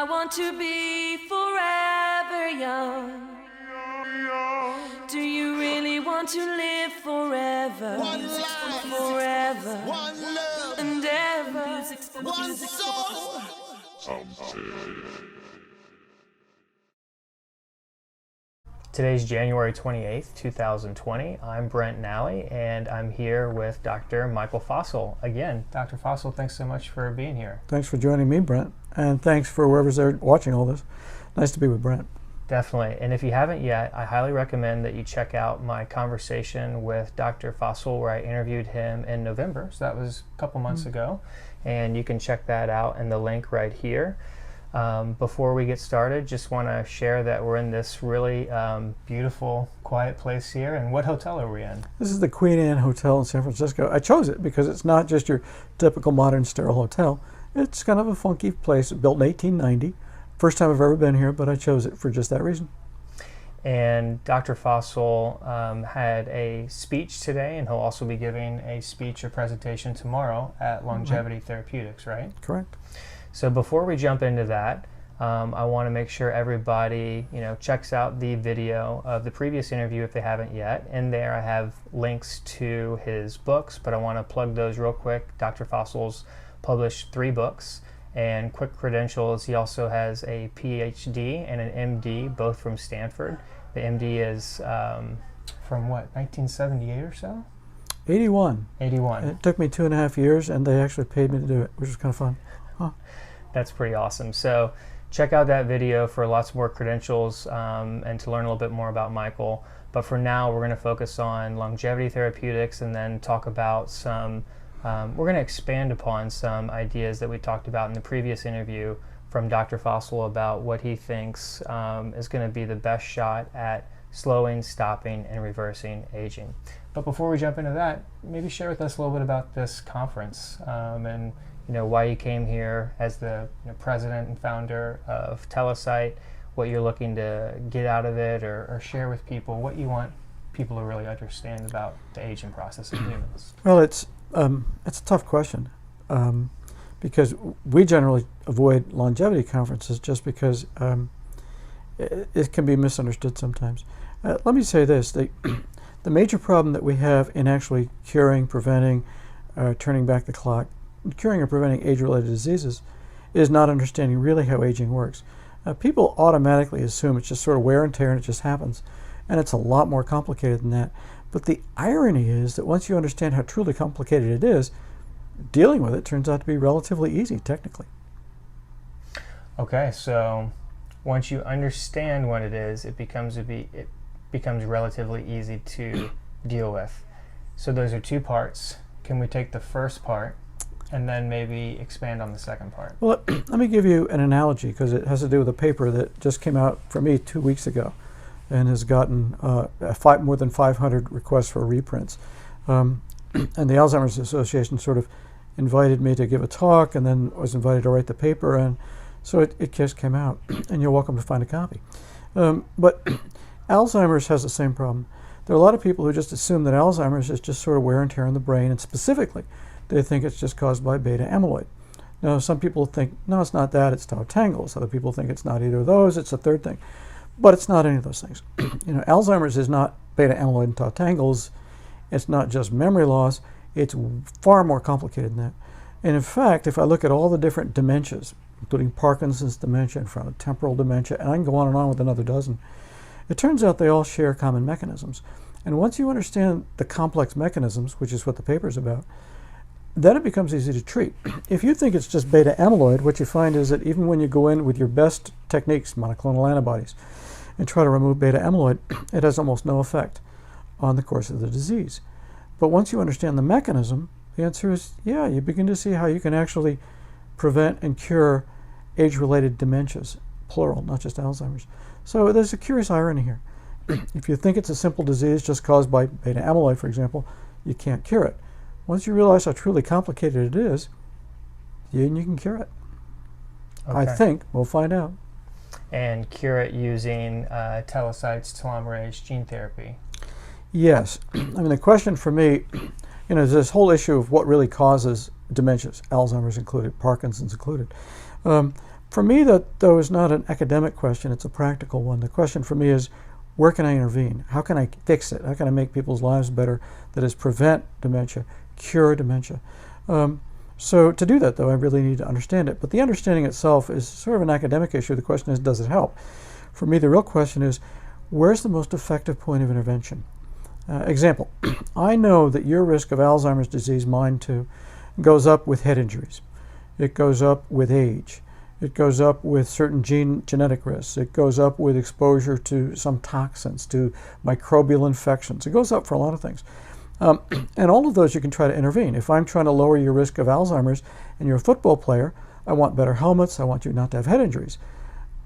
want to be forever young? Do you really want to live forever? One life, forever, one love, and ever. one soul. Today's January 28th, 2020. I'm BrentNally, and I'm here with Dr. Michael Fossel. Again, Dr. Fossel, thanks so much for being here. Thanks for joining me, Brent, and thanks for whoever's there watching all this. Nice to be with Brent. Definitely. And if you haven't yet, I highly recommend that you check out my conversation with Dr. Fossel where I interviewed him in November. So that was a couple months ago. And you can check that out in the link right here. Before we get started, just want to share that we're in this really beautiful, quiet place here. And what hotel are we in? This is the Queen Anne Hotel in San Francisco. I chose it because it's not just your typical modern sterile hotel. It's kind of a funky place, built in 1890. First time I've ever been here, but I chose it for just that reason. And Dr. Fossel had a speech today, and he'll also be giving a speech or presentation tomorrow at Longevity Therapeutics, right? Correct. So before we jump into that, I want to make sure everybody, checks out the video of the previous interview if they haven't yet. In there, I have links to his books, but I want to plug those real quick. Dr. Fossel's published 3 books. And quick credentials, he also has a PhD and an MD, both from Stanford. The MD is from what, 1978 or so? 81. 81. It took me 2.5 years, and they actually paid me to do it, which was kind of fun. Huh. That's pretty awesome. So check out that video for lots more credentials and to learn a little bit more about Michael. But for now, we're going to focus on Longevity Therapeutics and then talk about some, we're going to expand upon some ideas that we talked about in the previous interview from Dr. Fossel about what he thinks is going to be the best shot at slowing, stopping, and reversing aging. But before we jump into that, maybe share with us a little bit about this conference and why you came here as the president and founder of Telocyte, what you're looking to get out of it, or share with people what you want people to really understand about the aging process of humans. Well, it's a tough question because we generally avoid longevity conferences just because it can be misunderstood sometimes. Let me say this. The major problem that we have in actually curing, preventing, turning back the clock, curing or preventing age-related diseases is not understanding really how aging works. People automatically assume it's just sort of wear and tear and it just happens, and it's a lot more complicated than that. But the irony is that once you understand how truly complicated it is, dealing with it turns out to be relatively easy technically. Okay, so once you understand what it is, it becomes relatively easy to deal with. So those are 2 parts. Can we take the first part and then maybe expand on the second part? Well, let me give you an analogy because it has to do with a paper that just came out for me 2 weeks ago and has gotten more than 500 requests for reprints. And the Alzheimer's Association sort of invited me to give a talk and then was invited to write the paper, and so it just came out, and you're welcome to find a copy. But Alzheimer's has the same problem. There are a lot of people who just assume that Alzheimer's is just sort of wear and tear in the brain, and specifically, they think it's just caused by beta amyloid. Now, some people think, no, it's not that, it's tau tangles. Other people think it's not either of those, it's a third thing. But it's not any of those things. Alzheimer's is not beta amyloid and tau tangles. It's not just memory loss. It's far more complicated than that. And in fact, if I look at all the different dementias, including Parkinson's dementia, frontotemporal dementia, and I can go on and on with another dozen, it turns out they all share common mechanisms. And once you understand the complex mechanisms, which is what the paper is about, then it becomes easy to treat. If you think it's just beta amyloid, what you find is that even when you go in with your best techniques, monoclonal antibodies, and try to remove beta amyloid, it has almost no effect on the course of the disease. But once you understand the mechanism, the answer is, yeah, you begin to see how you can actually prevent and cure age-related dementias, plural, not just Alzheimer's. So there's a curious irony here. If you think it's a simple disease just caused by beta amyloid, for example, you can't cure it. Once you realize how truly complicated it is, then you can cure it. Okay. I think. We'll find out. And cure it using Telocyte's telomerase gene therapy. Yes. I mean, the question for me, is this whole issue of what really causes dementias, Alzheimer's included, Parkinson's included. For me, that though is not an academic question, it's a practical one. The question for me is, where can I intervene? How can I fix it? How can I make people's lives better? That is, prevent dementia, cure dementia. So to do that, though, I really need to understand it. But the understanding itself is sort of an academic issue. The question is, does it help? For me, the real question is, where's the most effective point of intervention? Example, I know that your risk of Alzheimer's disease, mine too, goes up with head injuries. It goes up with age. It goes up with certain genetic risks. It goes up with exposure to some toxins, to microbial infections. It goes up for a lot of things. And all of those you can try to intervene. If I'm trying to lower your risk of Alzheimer's and you're a football player, I want better helmets. I want you not to have head injuries.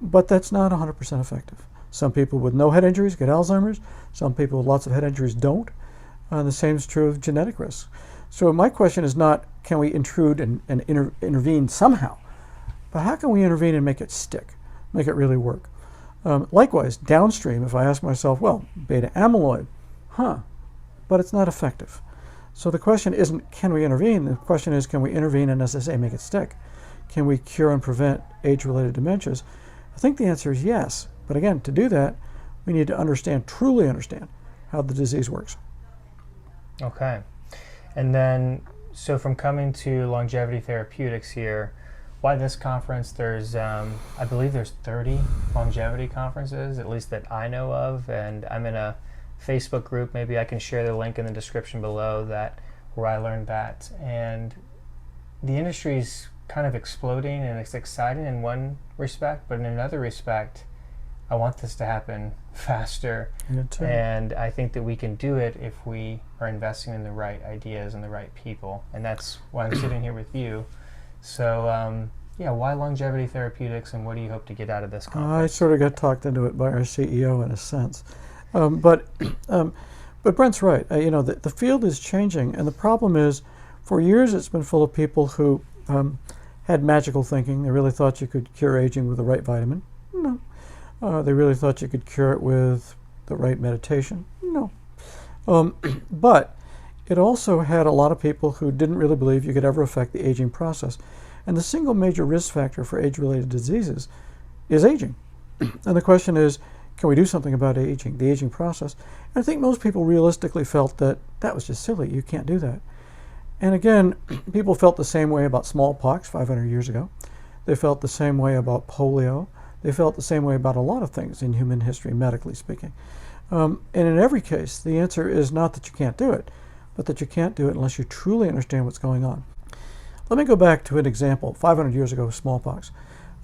But that's not 100% effective. Some people with no head injuries get Alzheimer's. Some people with lots of head injuries don't. The same is true of genetic risks. So my question is not, can we intrude and intervene somehow? But how can we intervene and make it stick, make it really work? Likewise, downstream, if I ask myself, well, beta amyloid, but it's not effective. So the question isn't, can we intervene? The question is, can we intervene and, as I say, make it stick? Can we cure and prevent age-related dementias? I think the answer is yes. But again, to do that, we need to understand, truly understand, how the disease works. Okay. And then, so from coming to Longevity Therapeutics here, why this conference? There's, I believe there's 30 longevity conferences, at least that I know of, and I'm in a Facebook group. Maybe I can share the link in the description below where I learned that. And the industry's kind of exploding, and it's exciting in one respect, but in another respect, I want this to happen faster. And I think that we can do it if we are investing in the right ideas and the right people. And that's why I'm sitting here with you. So, why Longevity Therapeutics, and what do you hope to get out of this conference? I sort of got talked into it by our CEO in a sense. But Brent's right. The field is changing, and the problem is, for years it's been full of people who had magical thinking. They really thought you could cure aging with the right vitamin. No. They really thought you could cure it with the right meditation. No. But it also had a lot of people who didn't really believe you could ever affect the aging process. And the single major risk factor for age-related diseases is aging. And the question is, can we do something about aging, the aging process? And I think most people realistically felt that that was just silly. You can't do that. And again, people felt the same way about smallpox 500 years ago. They felt the same way about polio. They felt the same way about a lot of things in human history, medically speaking. And in every case, the answer is not that you can't do it, but that you can't do it unless you truly understand what's going on. Let me go back to an example, 500 years ago with smallpox.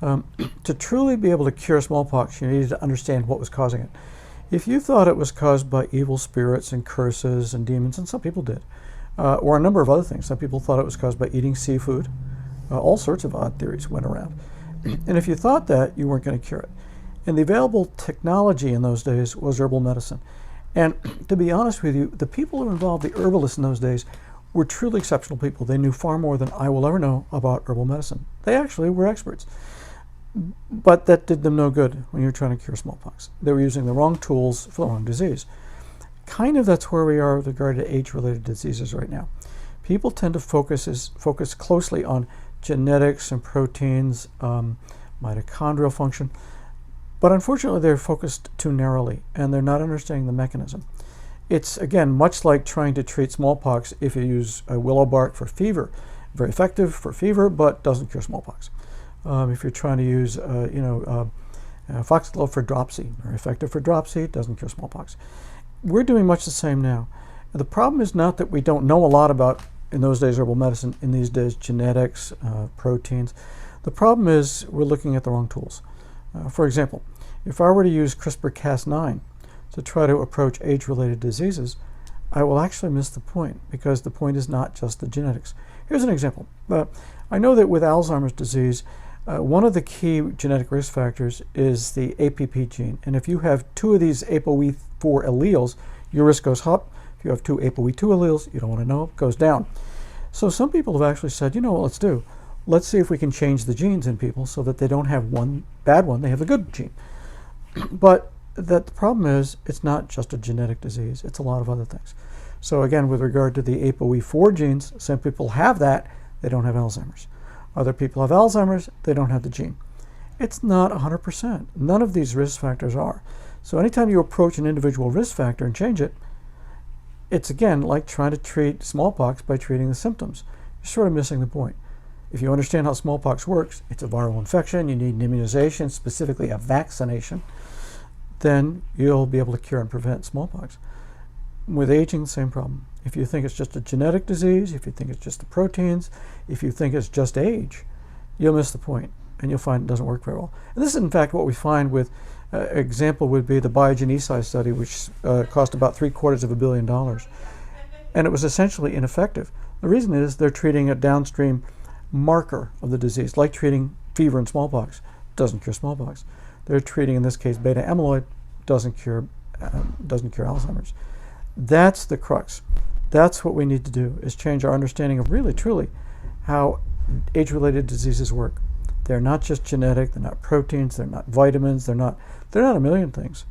To truly be able to cure smallpox, you needed to understand what was causing it. If you thought it was caused by evil spirits and curses and demons, and some people did, or a number of other things, some people thought it was caused by eating seafood, all sorts of odd theories went around. And if you thought that, you weren't going to cure it. And the available technology in those days was herbal medicine. And to be honest with you, the people who were involved, the herbalists in those days, were truly exceptional people. They knew far more than I will ever know about herbal medicine. They actually were experts. But that did them no good when you were trying to cure smallpox. They were using the wrong tools for the wrong disease. Kind of that's where we are with regard to age-related diseases right now. People tend to focus closely on genetics and proteins, mitochondrial function, but unfortunately they're focused too narrowly and they're not understanding the mechanism. It's, again, much like trying to treat smallpox if you use willow bark for fever. Very effective for fever, but doesn't cure smallpox. If you're trying to use foxglove for dropsy, very effective for dropsy, doesn't cure smallpox. We're doing much the same now. The problem is not that we don't know a lot about, in those days, herbal medicine, in these days, genetics, proteins. The problem is we're looking at the wrong tools. For example, if I were to use CRISPR-Cas9 to try to approach age-related diseases, I will actually miss the point, because the point is not just the genetics. Here's an example. I know that with Alzheimer's disease, one of the key genetic risk factors is the APP gene. And if you have two of these ApoE4 alleles, your risk goes up. If you have two ApoE2 alleles, you don't want to know, it goes down. So some people have actually said, you know what let's do? Let's see if we can change the genes in people so that they don't have one bad one, they have a good gene. But the problem is, it's not just a genetic disease, it's a lot of other things. So again, with regard to the ApoE4 genes, some people have that, they don't have Alzheimer's. Other people have Alzheimer's, they don't have the gene. It's not 100%. None of these risk factors are. So anytime you approach an individual risk factor and change it, it's again like trying to treat smallpox by treating the symptoms. You're sort of missing the point. If you understand how smallpox works, it's a viral infection, you need an immunization, specifically a vaccination, then you'll be able to cure and prevent smallpox. With aging, the same problem. If you think it's just a genetic disease, if you think it's just the proteins, if you think it's just age, you'll miss the point, and you'll find it doesn't work very well. And this is, in fact, what we find with, example would be the biogenesise study, which cost about $750 million. And it was essentially ineffective. The reason is they're treating a downstream marker of the disease, like treating fever and smallpox. Doesn't cure smallpox. They're treating, in this case, beta amyloid. Doesn't cure Alzheimer's. That's the crux. That's what we need to do, is change our understanding of really, truly, how age-related diseases work. They're not just genetic, they're not proteins, they're not vitamins, they're not a million things.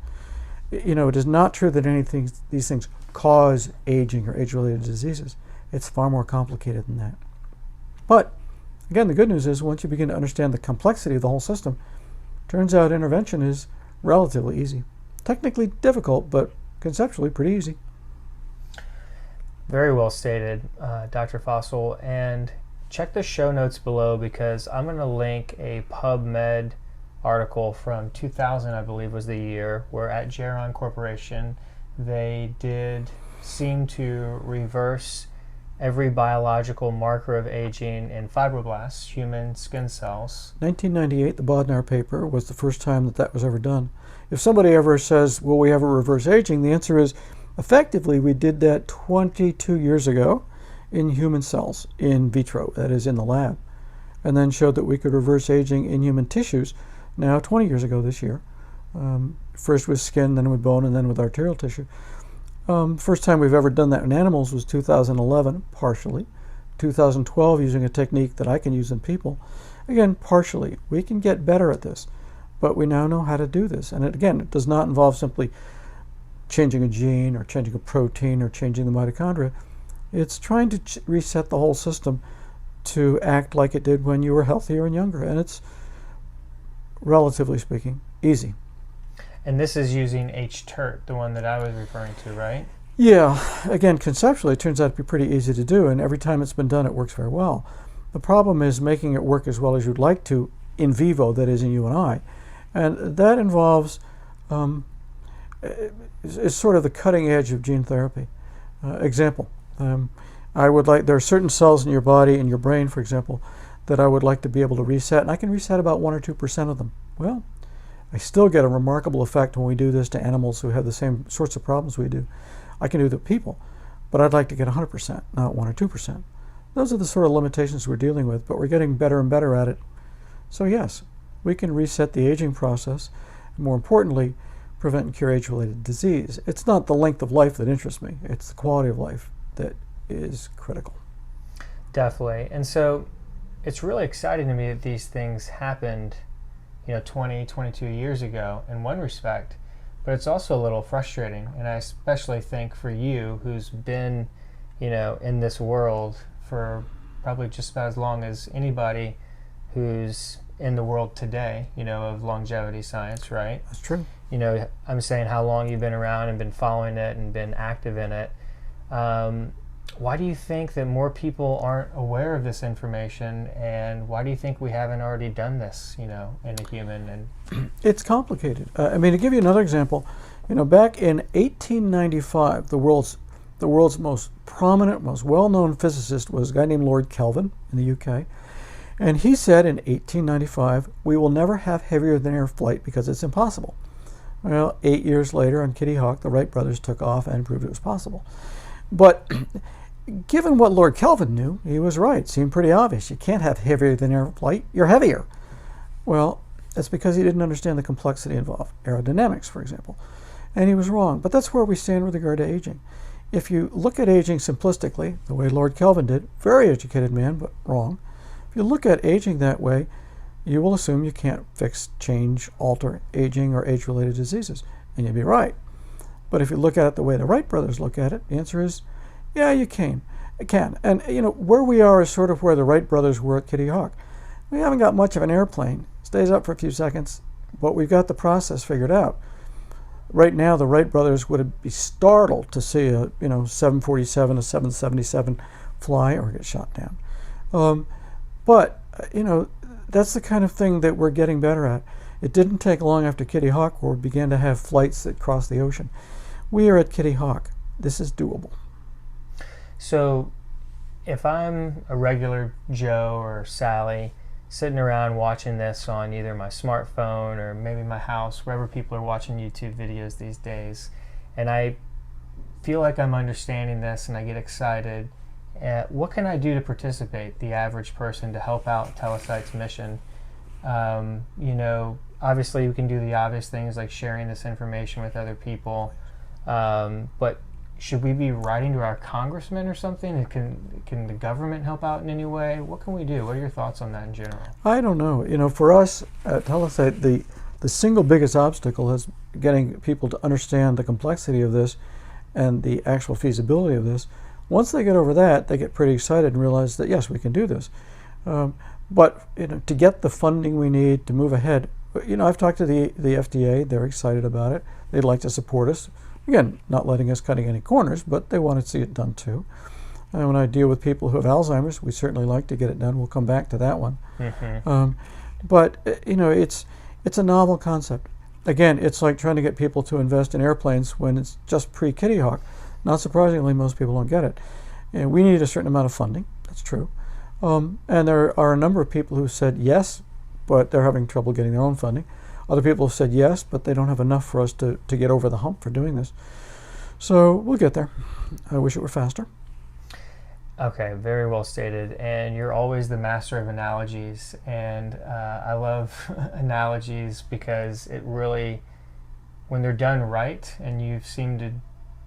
You know, it is not true that these things cause aging or age-related diseases. It's far more complicated than that. But, again, the good news is once you begin to understand the complexity of the whole system, turns out intervention is relatively easy. Technically difficult, but conceptually pretty easy. Very well stated, Dr. Fossel. And check the show notes below, because I'm going to link a PubMed article from 2000, I believe was the year, where at Geron Corporation they did seem to reverse every biological marker of aging in fibroblasts, human skin cells. 1998, the Bodnar paper, was the first time that was ever done. If somebody ever says, will we ever reverse aging, the answer is, effectively, we did that 22 years ago in human cells, in vitro, that is in the lab, and then showed that we could reverse aging in human tissues now 20 years ago this year. First with skin, then with bone, and then with arterial tissue. First time we've ever done that in animals was 2011, partially. 2012, using a technique that I can use in people. Again, partially. We can get better at this, but we now know how to do this. And it does not involve simply changing a gene or changing a protein or changing the mitochondria. It's trying to reset the whole system to act like it did when you were healthier and younger. And it's, relatively speaking, easy. And this is using HTERT, the one that I was referring to, right? Yeah. Again, conceptually, it turns out to be pretty easy to do, and every time it's been done, it works very well. The problem is making it work as well as you'd like to in vivo, that is in you and I. And that involves, is sort of the cutting edge of gene therapy. Example, there are certain cells in your body, in your brain, for example, that I would like to be able to reset, and I can reset about 1 or 2% of them. Well, I still get a remarkable effect when we do this to animals who have the same sorts of problems we do. I can do it to people, but I'd like to get 100%, not 1 or 2%. Those are the sort of limitations we're dealing with, but we're getting better and better at it. So yes, we can reset the aging process, and more importantly, prevent and cure age-related disease. It's not the length of life that interests me, it's the quality of life that is critical. Definitely. And so it's really exciting to me that these things happened 20, 22 years ago in one respect, but it's also a little frustrating. And I especially think for you, who's been, in this world for probably just about as long as anybody who's in the world today, of longevity science, right? That's true. I'm saying how long you've been around and been following it and been active in it. Why do you think that more people aren't aware of this information, and why do you think we haven't already done this, in a human? And it's complicated. To give you another example, back in 1895, the world's most prominent, most well-known physicist was a guy named Lord Kelvin in the UK, and he said in 1895, we will never have heavier than air flight because it's impossible. Well, 8 years later on Kitty Hawk, the Wright brothers took off and proved it was possible. But given what Lord Kelvin knew, he was right. It seemed pretty obvious. You can't have heavier than air flight. You're heavier. Well, that's because he didn't understand the complexity involved. Aerodynamics, for example. And he was wrong. But that's where we stand with regard to aging. If you look at aging simplistically, the way Lord Kelvin did, very educated man, but wrong. If you look at aging that way, you will assume you can't fix, change, alter aging or age-related diseases. And you'd be right. But if you look at it the way the Wright brothers look at it, the answer is, yeah, you can. And, where we are is sort of where the Wright brothers were at Kitty Hawk. We haven't got much of an airplane. Stays up for a few seconds, but we've got the process figured out. Right now, the Wright brothers would be startled to see a 747, a 777 fly or get shot down. But that's the kind of thing that we're getting better at. It didn't take long after Kitty Hawk where we began to have flights that crossed the ocean. We are at Kitty Hawk. This is doable. So if I'm a regular Joe or Sally sitting around watching this on either my smartphone or maybe my house, wherever people are watching YouTube videos these days, and I feel like I'm understanding this and I get excited, what can I do to participate, the average person, to help out Telocyte's mission? Obviously we can do the obvious things like sharing this information with other people, but should we be writing to our congressman or something? Can the government help out in any way? What can we do? What are your thoughts on that in general? I don't know. For us at Telocyte, the single biggest obstacle is getting people to understand the complexity of this and the actual feasibility of this. Once they get over that, they get pretty excited and realize that, yes, we can do this. But to get the funding we need to move ahead, I've talked to the FDA. They're excited about it. They'd like to support us. Again, not letting us cutting any corners, but they want to see it done too. And when I deal with people who have Alzheimer's, we certainly like to get it done. We'll come back to that one. Mm-hmm. But it's a novel concept. Again, it's like trying to get people to invest in airplanes when it's just pre-Kitty Hawk. Not surprisingly, most people don't get it. And we need a certain amount of funding. That's true. And there are a number of people who said yes, but they're having trouble getting their own funding. Other people have said yes, but they don't have enough for us to get over the hump for doing this. So we'll get there. I wish it were faster. Okay, very well stated. And you're always the master of analogies. And I love analogies because it really, when they're done right, and you seem to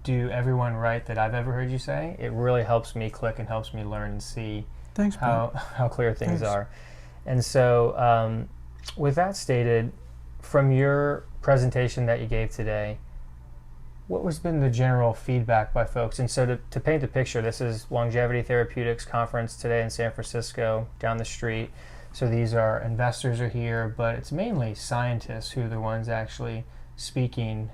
do everyone right that I've ever heard you say, it really helps me click and helps me learn and see Thanks, how clear things Thanks. are. And so with that stated, from your presentation that you gave today, what has been the general feedback by folks? And so to paint the picture, this is Longevity Therapeutics conference today in San Francisco, down the street. So these are investors are here, but it's mainly scientists who are the ones actually speaking.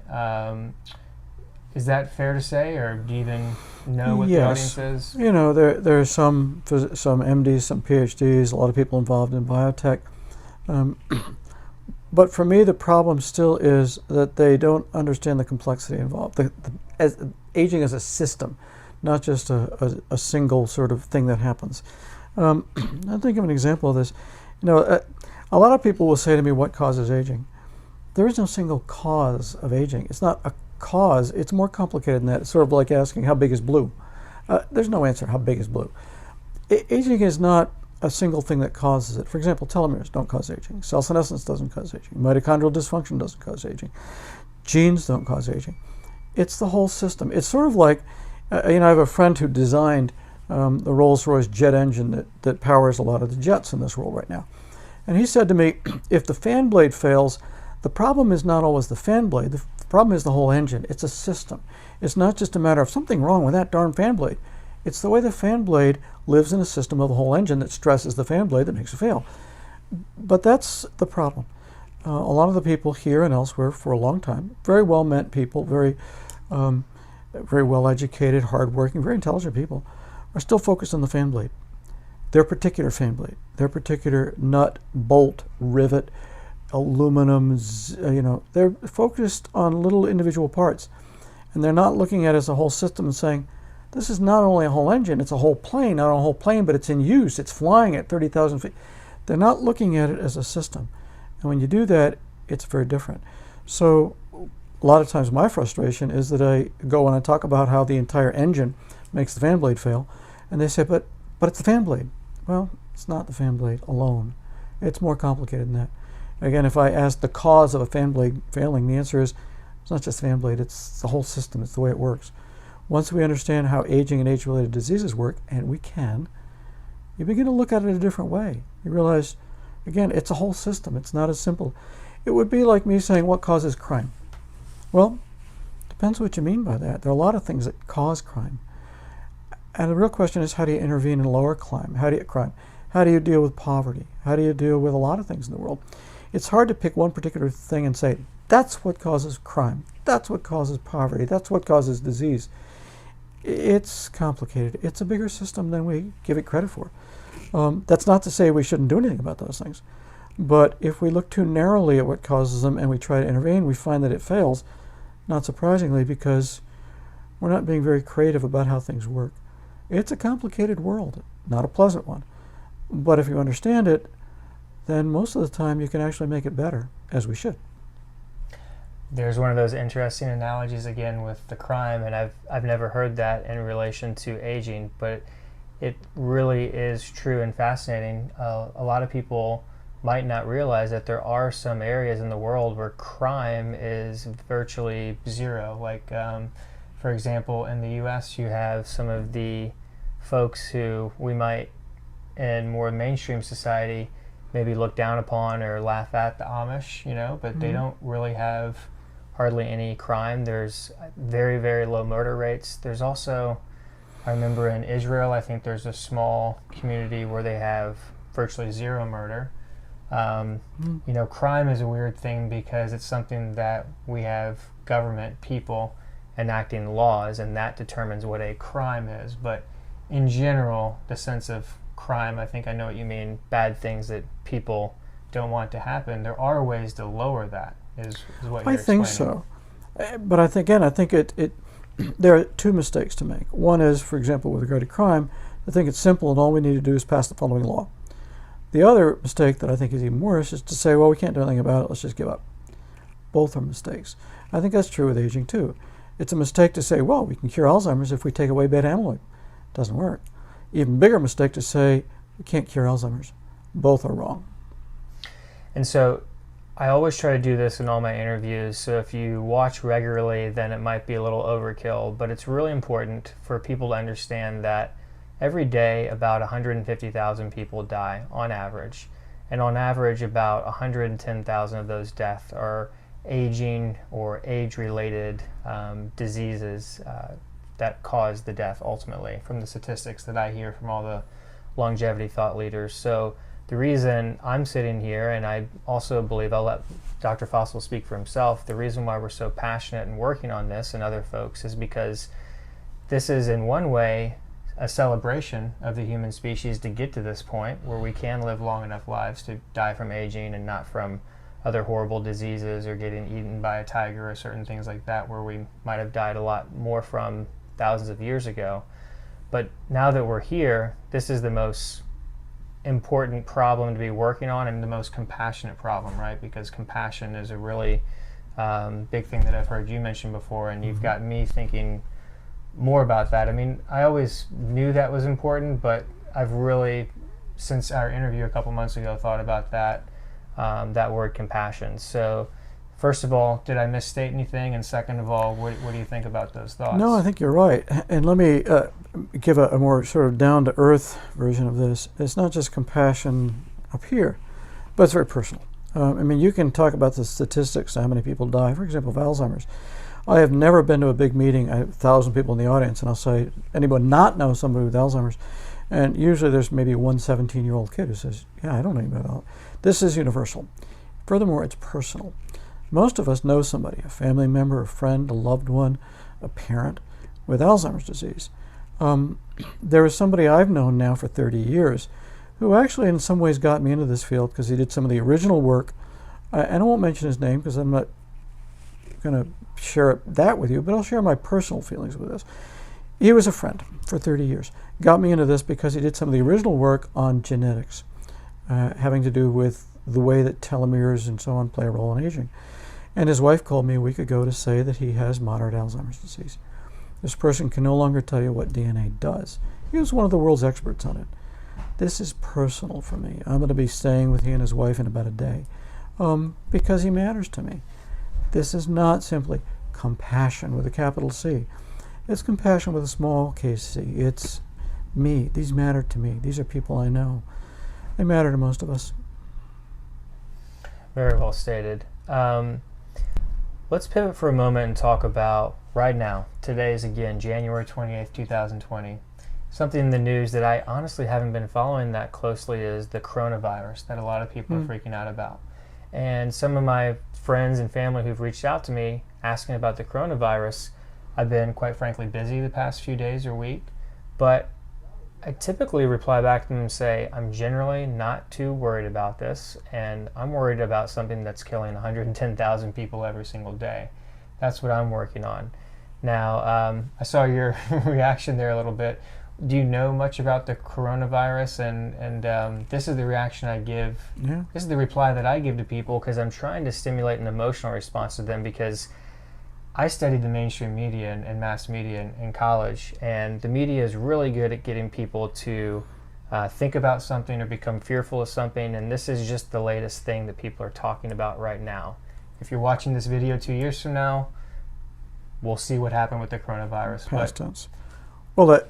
Is that fair to say, or do you even know what the audience is? There are some MDs, some PhDs, a lot of people involved in biotech. But for me, the problem still is that they don't understand the complexity involved. Aging as a system, not just a single sort of thing that happens. I'll think of an example of this. A lot of people will say to me, what causes aging? There is no single cause of aging. It's not a cause. It's more complicated than that. It's sort of like asking, how big is blue? There's no answer, how big is blue? Aging is not a single thing that causes it. For example, telomeres don't cause aging. Cell senescence doesn't cause aging. Mitochondrial dysfunction doesn't cause aging. Genes don't cause aging. It's the whole system. It's sort of like, I have a friend who designed the Rolls-Royce jet engine that powers a lot of the jets in this world right now. And he said to me, if the fan blade fails, the problem is not always the fan blade. The problem is the whole engine. It's a system. It's not just a matter of something wrong with that darn fan blade. It's the way the fan blade lives in a system of the whole engine that stresses the fan blade that makes it fail. But that's the problem. A lot of the people here and elsewhere for a long time, very well-meant people, very well-educated, hardworking, very intelligent people, are still focused on the fan blade. Their particular fan blade, their particular nut, bolt, rivet, aluminum, they're focused on little individual parts. And they're not looking at it as a whole system and saying, this is not only a whole engine, it's a whole plane, not a whole plane, but it's in use, it's flying at 30,000 feet. They're not looking at it as a system. And when you do that, it's very different. So a lot of times my frustration is that I go and I talk about how the entire engine makes the fan blade fail, and they say, but it's the fan blade. Well, it's not the fan blade alone. It's more complicated than that. Again, if I ask the cause of a fan blade failing, the answer is it's not just the fan blade, it's the whole system, it's the way it works. Once we understand how aging and age-related diseases work, and we can, you begin to look at it a different way. You realize, again, it's a whole system. It's not as simple. It would be like me saying, what causes crime? Well, depends what you mean by that. There are a lot of things that cause crime. And the real question is, how do you intervene and lower crime? How do How do you deal with poverty? How do you deal with a lot of things in the world? It's hard to pick one particular thing and say, that's what causes crime. That's what causes poverty. That's what causes disease. It's complicated. It's a bigger system than we give it credit for. That's not to say we shouldn't do anything about those things. But if we look too narrowly at what causes them and we try to intervene, we find that it fails, not surprisingly, because we're not being very creative about how things work. It's a complicated world, not a pleasant one. But if you understand it, then most of the time you can actually make it better, as we should. There's one of those interesting analogies again with the crime, and I've never heard that in relation to aging, but it really is true and fascinating. A lot of people might not realize that there are some areas in the world where crime is virtually zero. Like, for example, in the US, you have some of the folks who we might, in more mainstream society, maybe look down upon or laugh at, the Amish, but they don't really have hardly any crime. There's very, very low murder rates. There's also, I remember in Israel, I think there's a small community where they have virtually zero murder. Crime is a weird thing because it's something that we have government, people enacting laws, and that determines what a crime is. But in general, the sense of crime, I think I know what you mean, bad things that people don't want to happen. There are ways to lower that, is what you're explaining. I think so. But I think there are two mistakes to make. One is, for example, with regard to crime, I think it's simple and all we need to do is pass the following law. The other mistake that I think is even worse is to say, well, we can't do anything about it, let's just give up. Both are mistakes. I think that's true with aging too. It's a mistake to say, well, we can cure Alzheimer's if we take away beta amyloid. It doesn't work. Even bigger mistake to say, we can't cure Alzheimer's. Both are wrong. And so I always try to do this in all my interviews, so if you watch regularly, then it might be a little overkill, but it's really important for people to understand that every day about 150,000 people die on average, and on average about 110,000 of those deaths are aging or age-related diseases that cause the death ultimately, from the statistics that I hear from all the longevity thought leaders. So the reason I'm sitting here, and I also believe I'll let Dr. Fossel speak for himself, the reason why we're so passionate and working on this and other folks is because this is in one way a celebration of the human species to get to this point where we can live long enough lives to die from aging and not from other horrible diseases or getting eaten by a tiger or certain things like that, where we might have died a lot more from thousands of years ago. But now that we're here, this is the most important problem to be working on and the most compassionate problem, right? Because compassion is a really big thing that I've heard you mention before, and you've got me thinking more about that. I mean, I always knew that was important, but I've really, since our interview a couple months ago, thought about that word compassion. So first of all, did I misstate anything? And second of all, what do you think about those thoughts? No, I think you're right. And let me give a more sort of down-to-earth version of this. It's not just compassion up here, but it's very personal. You can talk about the statistics, how many people die, for example, of Alzheimer's. I have never been to a big meeting, I have 1,000 people in the audience, and I'll say, anyone not know somebody with Alzheimer's? And usually there's maybe one 17-year-old kid who says, yeah, I don't know about Alzheimer's. This is universal. Furthermore, it's personal. Most of us know somebody, a family member, a friend, a loved one, a parent with Alzheimer's disease. There is somebody I've known now for 30 years who actually in some ways got me into this field because he did some of the original work. And I won't mention his name because I'm not going to share that with you, but I'll share my personal feelings with this. He was a friend for 30 years. Got me into this because he did some of the original work on genetics, having to do with the way that telomeres and so on play a role in aging. And his wife called me a week ago to say that he has moderate Alzheimer's disease. This person can no longer tell you what DNA does. He was one of the world's experts on it. This is personal for me. I'm going to be staying with he and his wife in about a day because he matters to me. This is not simply compassion with a capital C. It's compassion with a small case c. It's me. These matter to me. These are people I know. They matter to most of us. Very well stated. Let's pivot for a moment and talk about right now. Today is again January 28th, 2020. something in the news that I honestly haven't been following that closely is the coronavirus that a lot of people are freaking out about. And some of my friends and family who've reached out to me asking about the coronavirus, I've been quite frankly busy the past few days or week, but I typically reply back to them and say, I'm generally not too worried about this, and I'm worried about something that's killing 110,000 people every single day. That's what I'm working on. Now, I saw your reaction there a little bit. Do you know much about the coronavirus? And this is the reaction I give. Yeah. This is the reply that I give to people because I'm trying to stimulate an emotional response to them, because I studied the mainstream media and mass media in college, and the media is really good at getting people to think about something or become fearful of something, and this is just the latest thing that people are talking about right now. If you're watching this video 2 years from now, we'll see what happened with the coronavirus. Past tense. Well,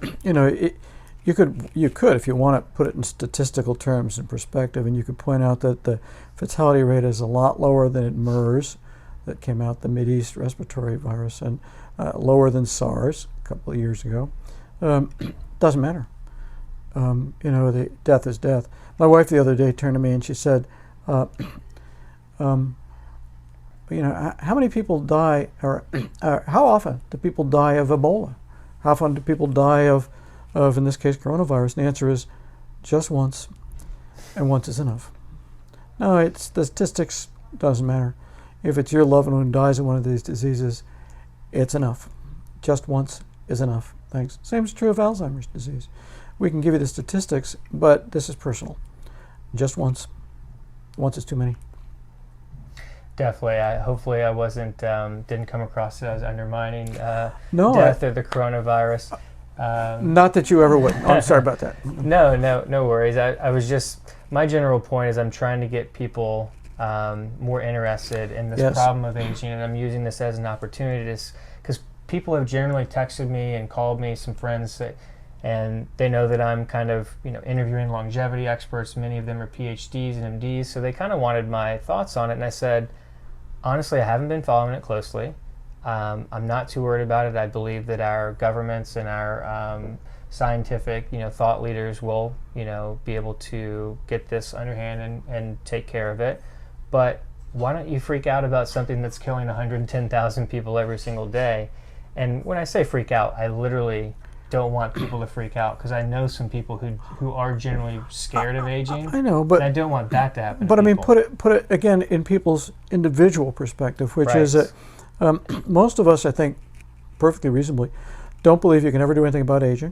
you could, if you want to put it in statistical terms and perspective, and you could point out that the fatality rate is a lot lower than MERS, that came out, the Mideast respiratory virus, and lower than SARS a couple of years ago. Doesn't matter. The death is death. My wife the other day turned to me and she said, how many people die, or how often do people die of Ebola? How often do people die of, in this case, coronavirus? And the answer is just once, and once is enough. No, the statistics doesn't matter. If it's your loved one who dies of one of these diseases, it's enough. Just once is enough. Thanks. Same is true of Alzheimer's disease. We can give you the statistics, but this is personal. Just once. Once is too many. Definitely. Hopefully I didn't come across it as undermining No, death or the coronavirus. Not that you ever would. Oh, I'm sorry about that. No worries. I was just, my general point is I'm trying to get people more interested in this problem of aging, and I'm using this as an opportunity because people have generally texted me and called me, some friends, and they know that I'm kind of interviewing longevity experts. Many of them are PhDs and MDs, so they kind of wanted my thoughts on it, and I said, honestly, I haven't been following it closely. I'm not too worried about it. I believe that our governments and our scientific thought leaders will be able to get this underhand and take care of it. But why don't you freak out about something that's killing 110,000 people every single day? And when I say freak out, I literally don't want people to freak out, because I know some people who are generally scared of aging. I know, but I don't want that to happen. But I mean, put it again in people's individual perspective, which is that most of us, I think, perfectly reasonably, don't believe you can ever do anything about aging.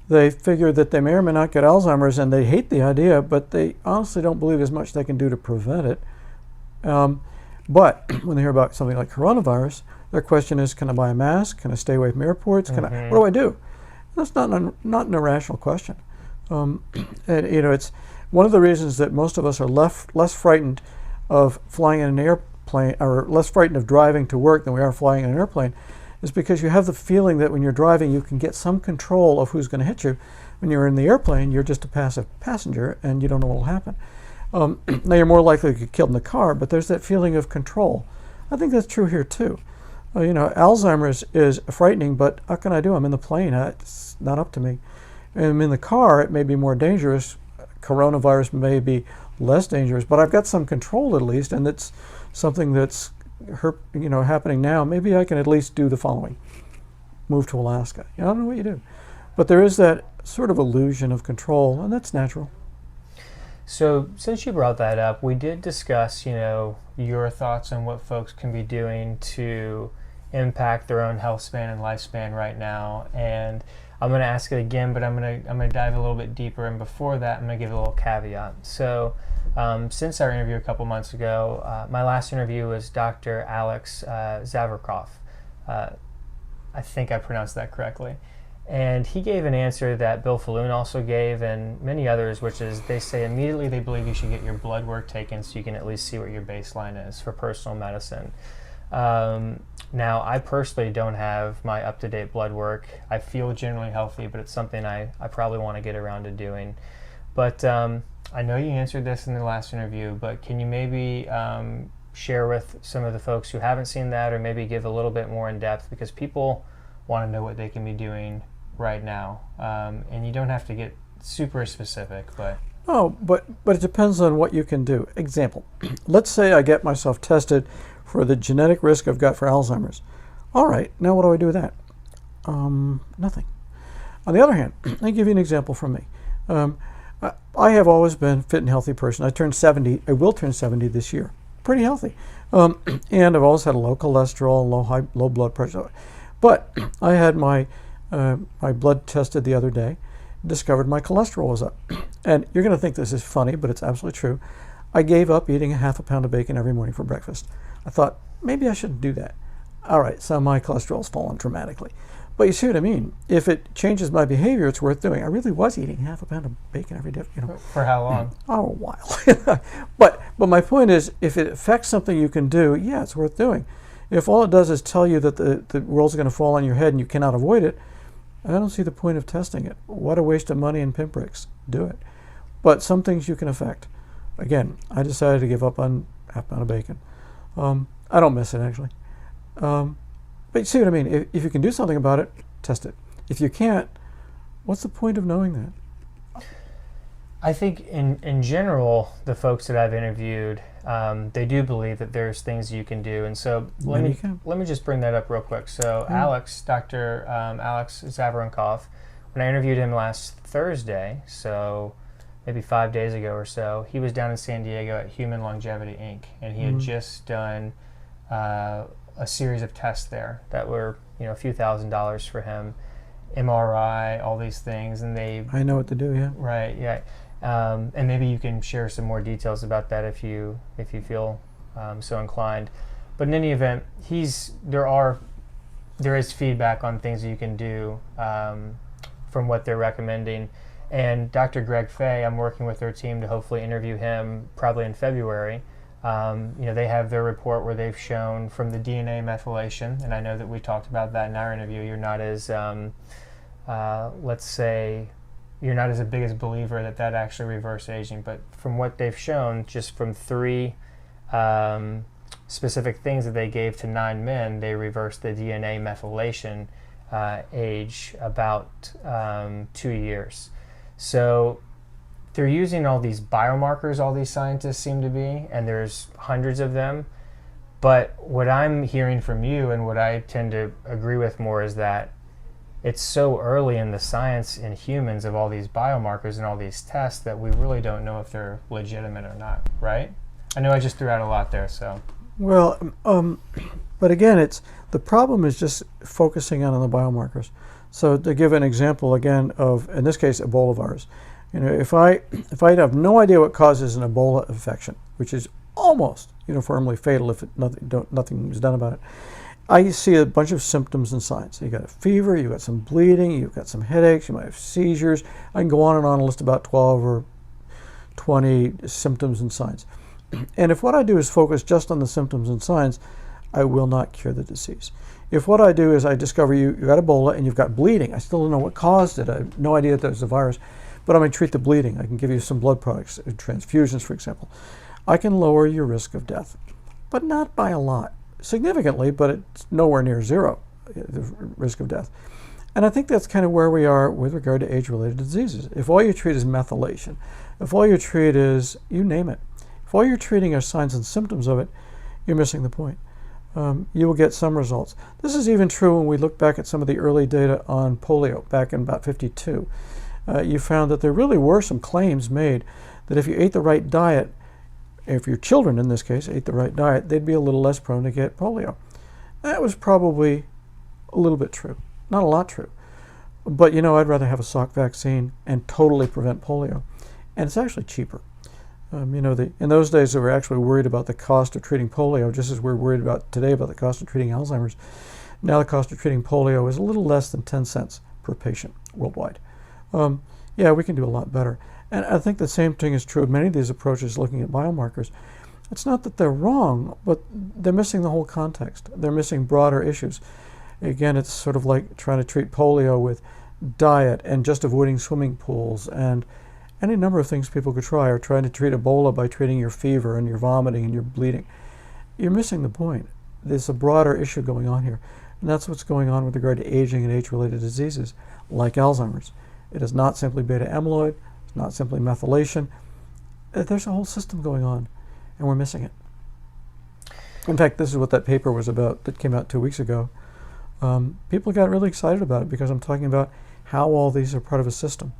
They figure that they may or may not get Alzheimer's, and they hate the idea, but they honestly don't believe there's much they can do to prevent it. But when they hear about something like coronavirus, their question is, can I buy a mask? Can I stay away from airports? What do I do? That's not an irrational question. And it's one of the reasons that most of us are less frightened of flying in an airplane, or less frightened of driving to work than we are flying in an airplane, is because you have the feeling that when you're driving, you can get some control of who's going to hit you. When you're in the airplane, you're just a passive passenger, and you don't know what will happen. Now, you're more likely to get killed in the car, but there's that feeling of control. I think that's true here, too. Alzheimer's is frightening, but what can I do? I'm in the plane. It's not up to me. I'm in the car. It may be more dangerous. Coronavirus may be less dangerous, but I've got some control at least, and it's something that's happening now. Maybe I can at least do the following: move to Alaska. I don't know what you do, but there is that sort of illusion of control, and that's natural. So since you brought that up, we did discuss, your thoughts on what folks can be doing to impact their own health span and lifespan right now. And I'm going to ask it again, but I'm going to dive a little bit deeper. And before that, I'm going to give a little caveat. So since our interview a couple months ago, my last interview was Dr. Alex Zavarkov. I think I pronounced that correctly. And he gave an answer that Bill Falloon also gave, and many others, which is they say immediately they believe you should get your blood work taken so you can at least see what your baseline is for personal medicine. Now, I personally don't have my up-to-date blood work. I feel generally healthy, but it's something I probably want to get around to doing. But I know you answered this in the last interview, but can you maybe share with some of the folks who haven't seen that, or maybe give a little bit more in depth, because people want to know what they can be doing right now? And you don't have to get super specific, but... Oh, but it depends on what you can do. Example, let's say I get myself tested for the genetic risk I've got for Alzheimer's. All right, now what do I do with that? Nothing. On the other hand, let me give you an example from me. I have always been a fit and healthy person. I turned 70. I will turn 70 this year. Pretty healthy. And I've always had a low cholesterol, low blood pressure. But I had my blood tested the other day, discovered my cholesterol was up. And you're going to think this is funny, but it's absolutely true. I gave up eating a half a pound of bacon every morning for breakfast. I thought, maybe I shouldn't do that. All right, so my cholesterol's fallen dramatically. But you see what I mean? If it changes my behavior, it's worth doing. I really was eating half a pound of bacon every day. For how long? Oh, a while. But my point is, if it affects something you can do, yeah, it's worth doing. If all it does is tell you that the world's going to fall on your head and you cannot avoid it, I don't see the point of testing it. What a waste of money and pinpricks. Do it. But some things you can affect. Again, I decided to give up on half a pound of bacon. I don't miss it, actually. But you see what I mean? If you can do something about it, test it. If you can't, what's the point of knowing that? I think in general, the folks that I've interviewed, they do believe that there's things you can do. And so let me just bring that up real quick. So Dr. Alex Zavarenkov, when I interviewed him last Thursday, so maybe 5 days ago or so, he was down in San Diego at Human Longevity Inc. And he had just done a series of tests there that were, a few $1,000s for him, MRI, all these things, and I know what to do, yeah. Right, yeah. And maybe you can share some more details about that if you feel so inclined. But in any event, there is feedback on things that you can do from what they're recommending. And Dr. Greg Fay, I'm working with their team to hopefully interview him probably in February. They have their report where they've shown from the DNA methylation, and I know that we talked about that in our interview. You're not as, let's say, you're not as a biggest believer that actually reverse aging, but from what they've shown, just from 3 specific things that they gave to 9 men, they reversed the DNA methylation age about 2 years. So they're using all these biomarkers, all these scientists seem to be, and there's hundreds of them. But what I'm hearing from you and what I tend to agree with more is that it's so early in the science in humans of all these biomarkers and all these tests that we really don't know if they're legitimate or not, right? I know I just threw out a lot there, so. Well, but again, the problem is just focusing on the biomarkers. So to give an example again of, in this case, Ebola virus. If I have no idea what causes an Ebola infection, which is almost uniformly fatal if nothing is done about it, I see a bunch of symptoms and signs. You got a fever, you got some bleeding, you've got some headaches, you might have seizures. I can go on and list about 12 or 20 symptoms and signs. And if what I do is focus just on the symptoms and signs, I will not cure the disease. If what I do is I discover you got Ebola and you've got bleeding, I still don't know what caused it. I have no idea that there's a virus. But I'm going to treat the bleeding. I can give you some blood products, transfusions, for example. I can lower your risk of death, but not by a lot. Significantly, but it's nowhere near zero, the risk of death. And I think that's kind of where we are with regard to age-related diseases. If all you treat is methylation, if all you treat is, you name it, if all you're treating are signs and symptoms of it, you're missing the point. You will get some results. This is even true when we look back at some of the early data on polio back in about 52. You found that there really were some claims made that if you ate the right diet, if your children in this case ate the right diet, they'd be a little less prone to get polio. That was probably a little bit true, not a lot true. But I'd rather have a Salk vaccine and totally prevent polio. And it's actually cheaper. In those days they were actually worried about the cost of treating polio, just as we're worried about today about the cost of treating Alzheimer's. Now the cost of treating polio is a little less than 10 cents per patient worldwide. Yeah, we can do a lot better. And I think the same thing is true of many of these approaches looking at biomarkers. It's not that they're wrong, but they're missing the whole context. They're missing broader issues. Again, it's sort of like trying to treat polio with diet and just avoiding swimming pools and any number of things people could try, or trying to treat Ebola by treating your fever and your vomiting and your bleeding. You're missing the point. There's a broader issue going on here. And that's what's going on with regard to aging and age-related diseases like Alzheimer's. It is not simply beta amyloid, it's not simply methylation. There's a whole system going on, and we're missing it. In fact, this is what that paper was about that came out 2 weeks ago. People got really excited about it because I'm talking about how all these are part of a system.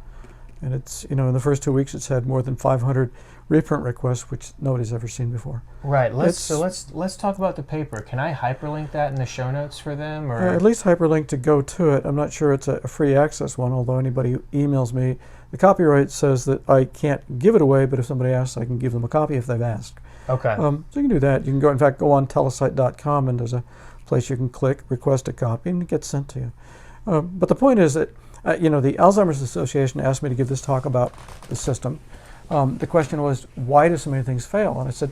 And it's, in the first 2 weeks it's had more than 500 reprint requests, which nobody's ever seen before. Right. Let's talk about the paper. Can I hyperlink that in the show notes for them? Or at least hyperlink to go to it. I'm not sure it's a free access one, although anybody who emails me, the copyright says that I can't give it away, but if somebody asks, I can give them a copy if they've asked. Okay. So you can do that. You can go, in fact, go on telocyte.com, and there's a place you can click, request a copy, and it gets sent to you. But the point is that, the Alzheimer's Association asked me to give this talk about the system. The question was, why do so many things fail? And I said,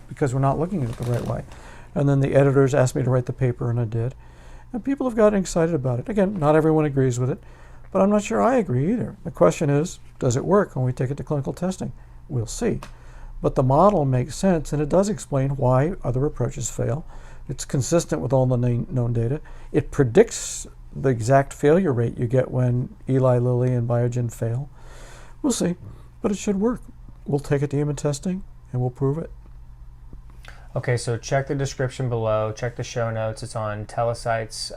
because we're not looking at it the right way. And then the editors asked me to write the paper, and I did. And people have gotten excited about it. Again, not everyone agrees with it, but I'm not sure I agree either. The question is, does it work when we take it to clinical testing? We'll see. But the model makes sense, and it does explain why other approaches fail. It's consistent with all the known data. It predicts the exact failure rate you get when Eli Lilly and Biogen fail. We'll see, but it should work. We'll take it to human testing, and we'll prove it. Okay, so check the description below, check the show notes. It's on Telocyte's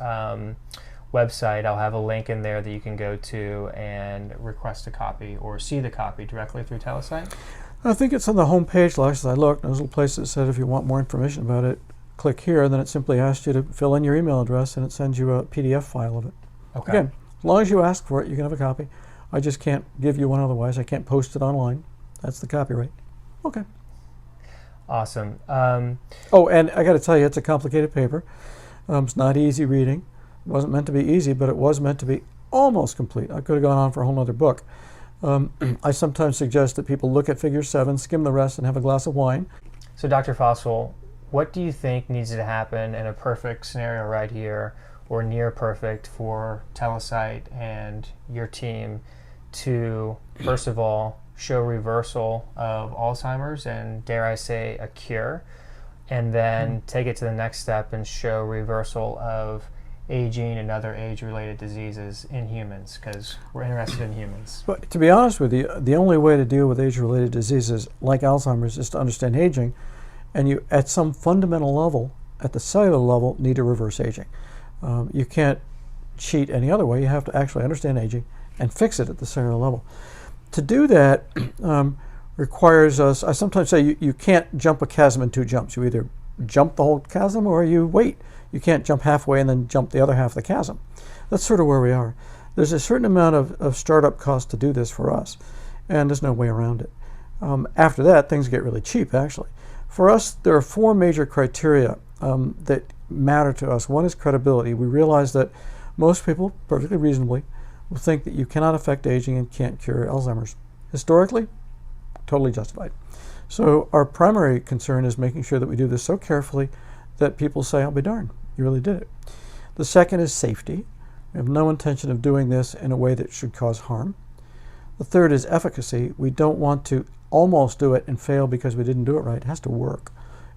website. I'll have a link in there that you can go to and request a copy or see the copy directly through Telocyte. I think it's on the home page. Last I looked, there's a little place that said if you want more information about it, click here. Then it simply asks you to fill in your email address, and it sends you a PDF file of it. Okay. Again, as long as you ask for it, you can have a copy. I just can't give you one otherwise. I can't post it online. That's the copyright. Okay. Awesome. Oh, and I got to tell you, it's a complicated paper. It's not easy reading. It wasn't meant to be easy, but it was meant to be almost complete. I could have gone on for a whole other book. I sometimes suggest that people look at Figure 7, skim the rest, and have a glass of wine. So, Dr. Fossel, what do you think needs to happen in a perfect scenario right here, or near perfect, for Telocyte and your team to, first of all, show reversal of Alzheimer's and, dare I say, a cure, and then take it to the next step and show reversal of aging and other age-related diseases in humans, because we're interested in humans? But to be honest with you, the only way to deal with age-related diseases like Alzheimer's is to understand aging, and you, at some fundamental level, at the cellular level, need to reverse aging. You can't cheat any other way. You have to actually understand aging and fix it at the cellular level. To do that requires us, I sometimes say you can't jump a chasm in two jumps. You either jump the whole chasm or you wait. You can't jump halfway and then jump the other half of the chasm. That's sort of where we are. There's a certain amount of startup cost to do this for us, and there's no way around it. After that, things get really cheap, actually. For us, there are four major criteria that matter to us. One is credibility. We realize that most people, perfectly reasonably, will think that you cannot affect aging and can't cure Alzheimer's. Historically, totally justified. So our primary concern is making sure that we do this so carefully that people say, I'll be darned, you really did it. The second is safety. We have no intention of doing this in a way that should cause harm. The third is efficacy. We don't want to almost do it and fail because we didn't do it right. It has to work.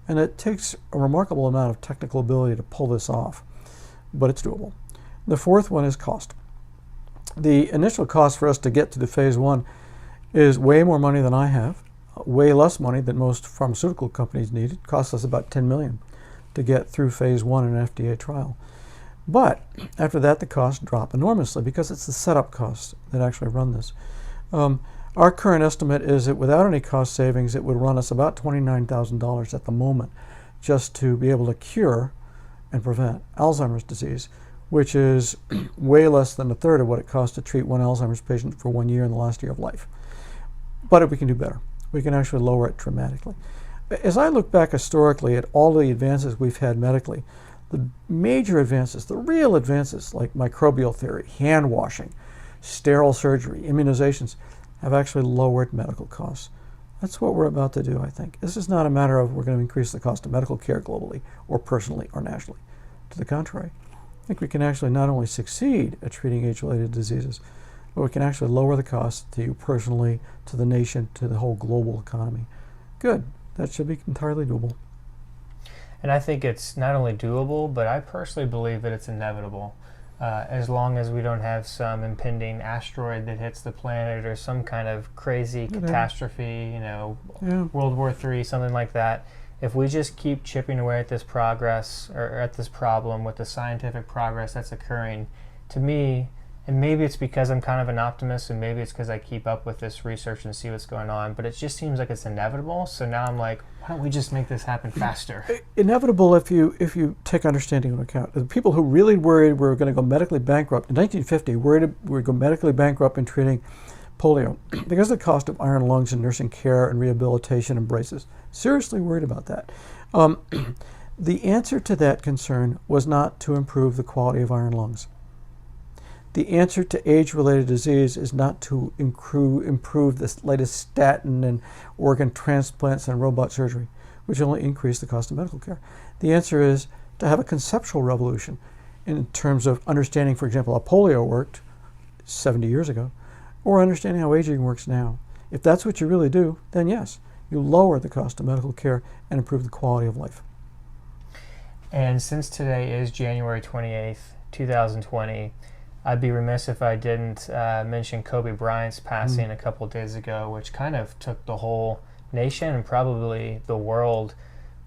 And it takes a remarkable amount of technical ability to pull this off, but it's doable. The fourth one is cost. The initial cost for us to get to the phase 1 is way more money than I have, way less money than most pharmaceutical companies need. It costs us about $10 million to get through phase 1 in an FDA trial. But after that, the costs drop enormously because it's the setup costs that actually run this. Our current estimate is that without any cost savings, it would run us about $29,000 at the moment just to be able to cure and prevent Alzheimer's disease, which is way less than a third of what it costs to treat one Alzheimer's patient for 1 year in the last year of life. But we can do better. We can actually lower it dramatically. As I look back historically at all the advances we've had medically, the major advances, the real advances like microbial theory, hand washing, sterile surgery, immunizations, have actually lowered medical costs. That's what we're about to do, I think. This is not a matter of we're going to increase the cost of medical care globally or personally or nationally. To the contrary, I think we can actually not only succeed at treating age-related diseases, but we can actually lower the cost to you personally, to the nation, to the whole global economy. Good. That should be entirely doable. And I think it's not only doable, but I personally believe that it's inevitable. As long as we don't have some impending asteroid that hits the planet or some kind of crazy catastrophe, World War III, something like that. If we just keep chipping away at this progress or at this problem with the scientific progress that's occurring, to me, and maybe it's because I'm kind of an optimist, and maybe it's because I keep up with this research and see what's going on, but it just seems like it's inevitable. So now I'm like, why don't we just make this happen faster? Inevitable if you take understanding into account. The people who really worried we were going to go medically bankrupt in 1950 worried we would go medically bankrupt in treating polio because of the cost of iron lungs and nursing care and rehabilitation and braces. Seriously worried about that. The answer to that concern was not to improve the quality of iron lungs. The answer to age-related disease is not to improve the latest statin and organ transplants and robot surgery, which only increase the cost of medical care. The answer is to have a conceptual revolution in terms of understanding, for example, how polio worked 70 years ago, or understanding how aging works now. If that's what you really do, then yes, you lower the cost of medical care and improve the quality of life. And since today is January 28th, 2020, I'd be remiss if I didn't mention Kobe Bryant's passing a couple days ago, which kind of took the whole nation and probably the world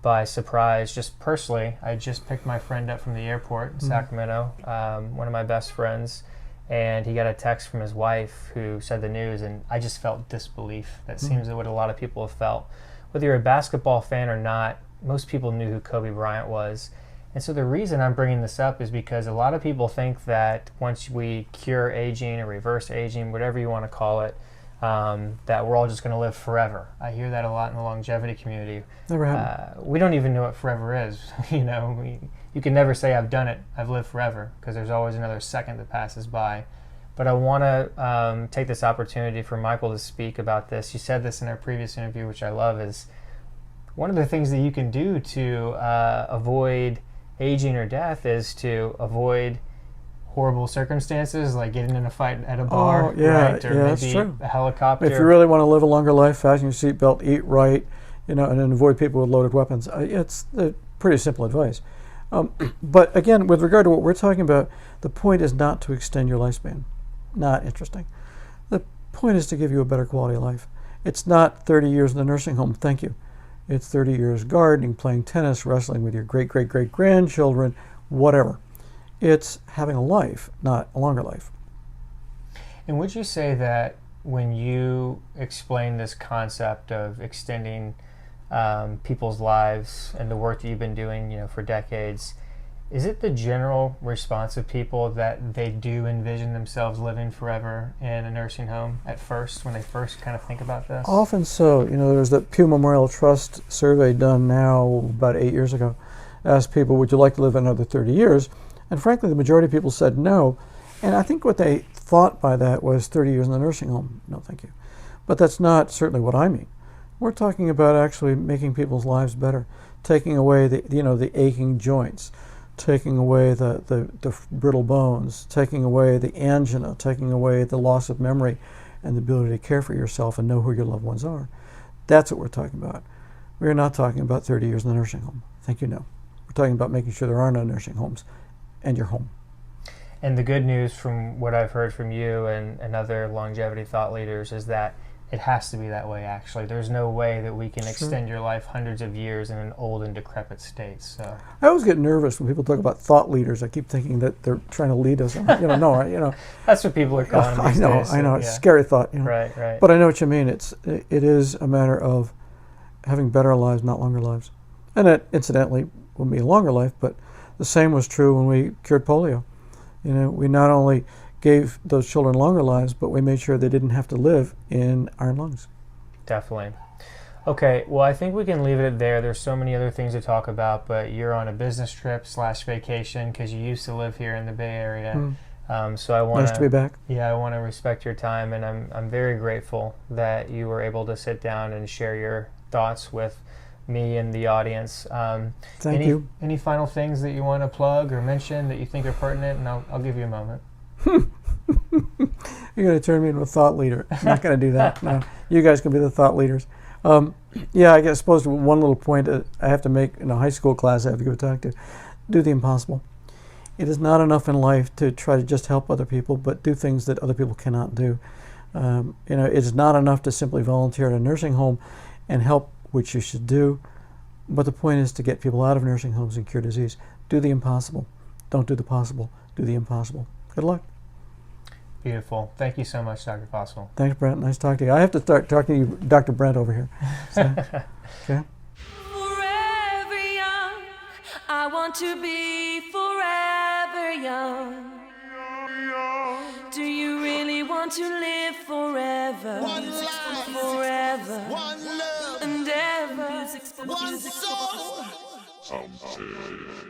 by surprise. Just personally, I just picked my friend up from the airport in Sacramento, one of my best friends, and he got a text from his wife who said the news, and I just felt disbelief. That seems what a lot of people have felt. Whether you're a basketball fan or not, most people knew who Kobe Bryant was. And so the reason I'm bringing this up is because a lot of people think that once we cure aging or reverse aging, whatever you want to call it, that we're all just going to live forever. I hear that a lot in the longevity community. Never happened. We don't even know what forever is. You can never say I've done it, I've lived forever, because there's always another second that passes by. But I want to take this opportunity for Michael to speak about this. You said this in our previous interview, which I love, is one of the things that you can do to avoid aging or death is to avoid horrible circumstances like getting in a fight at a bar, right? Or maybe that's true. A helicopter. If you really want to live a longer life, fasten your seatbelt, eat right, and then avoid people with loaded weapons. It's pretty simple advice. But again, with regard to what we're talking about, the point is not to extend your lifespan. Not interesting. The point is to give you a better quality of life. It's not 30 years in the nursing home, thank you. It's 30 years gardening, playing tennis, wrestling with your great-great-great-grandchildren, whatever. It's having a life, not a longer life. And would you say that when you explain this concept of extending people's lives and the work that you've been doing, for decades, is it the general response of people that they do envision themselves living forever in a nursing home at first, when they first kind of think about this? Often so. There's the Pew Memorial Trust survey done now about 8 years ago. Asked people, would you like to live another 30 years? And frankly, the majority of people said no. And I think what they thought by that was 30 years in the nursing home. No, thank you. But that's not certainly what I mean. We're talking about actually making people's lives better, taking away the aching joints, taking away the brittle bones, taking away the angina, taking away the loss of memory and the ability to care for yourself and know who your loved ones are. That's what we're talking about. We're not talking about 30 years in the nursing home. Thank you, no. We're talking about making sure there are no nursing homes and your home. And the good news from what I've heard from you and other longevity thought leaders is that it has to be that way, actually. There's no way that we can extend your life hundreds of years in an old and decrepit state. So I always get nervous when people talk about thought leaders. I keep thinking that they're trying to lead us. That's what people are calling them these days. I know. It's a scary thought. Right. But I know what you mean. It is a matter of having better lives, not longer lives. And that, incidentally, will be a longer life, but the same was true when we cured polio. We not only gave those children longer lives, but we made sure they didn't have to live in iron lungs. Definitely. Okay, well, I think we can leave it there. There's so many other things to talk about, but you're on a business trip / vacation because you used to live here in the Bay Area. So I want nice to be back. Yeah, I want to respect your time, and I'm very grateful that you were able to sit down and share your thoughts with me and the audience. Thank you. Any final things that you want to plug or mention that you think are pertinent? And I'll give you a moment. You're going to turn me into a thought leader. I'm not going to do that. No, you guys can be the thought leaders. Yeah, I guess suppose one little point I have to make in a high school class I have to go talk to. Do the impossible. It is not enough in life to try to just help other people, but do things that other people cannot do. It is not enough to simply volunteer at a nursing home and help, which you should do. But the point is to get people out of nursing homes and cure disease. Do the impossible. Don't do the possible. Do the impossible. Good luck. Beautiful. Thank you so much, Dr. Fossel. Thanks, Brent. Nice talking to you. I have to start talking to you, Dr. Brent over here. So, okay. Forever young, I want to be forever young. Do you really want to live forever? One life, Forever one love, and ever. one soul. Untitled.